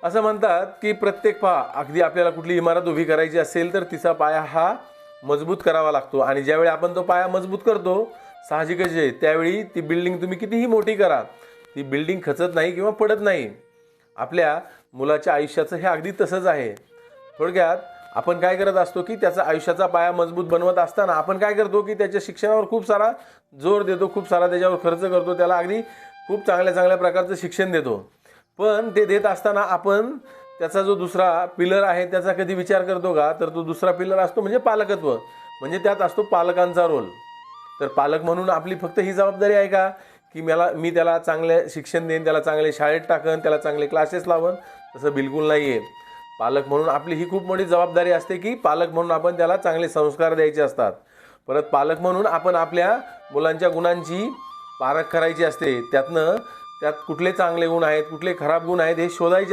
असं म्हणतात की प्रत्येक अगदी आपल्याला कुठली इमारत उभी करायची असेल तर तिचा पाया हा मजबूत करावा लागतो, आणि ज्यावेळी आपण तो पाया मजबूत करतो, साहजिकच आहे, त्यावेळी ती बिल्डिंग तुम्ही कितीही मोठी करा, ती बिल्डिंग खचत नाही किंवा पडत नाही. आपल्या मुलाच्या आयुष्याचं हे अगदी तसंच आहे. थोडक्यात आपण काय करत असतो की त्याचा आयुष्याचा पाया मजबूत बनवत असताना आपण काय करतो की त्याच्या शिक्षणावर खूप सारा जोर देतो, खूप सारा त्याच्यावर खर्च करतो, त्याला अगदी खूप चांगल्या चांगल्या प्रकारचं शिक्षण देतो. पण ते देत असताना आपण त्याचा जो दुसरा पिलर आहे त्याचा कधी विचार करतो का? तर तो दुसरा पिलर असतो म्हणजे पालकत्व, म्हणजे त्यात असतो पालकांचा रोल. तर पालक म्हणून आपली फक्त ही जबाबदारी आहे का की मी त्याला चांगले शिक्षण देईन, त्याला चांगले शाळेत टाकन, त्याला चांगले क्लासेस लावन? तसं बिलकुल नाही आहे. पालक म्हणून आपली ही खूप मोठी जबाबदारी असते की पालक म्हणून आपण त्याला चांगले संस्कार द्यायचे असतात. परत पालक म्हणून आपण आपल्या मुलांच्या गुणांची पारख करायची असते, त्यात कुठले चांगले गुण आहेत, कुठले खराब गुण आहेत हे शोधायचे.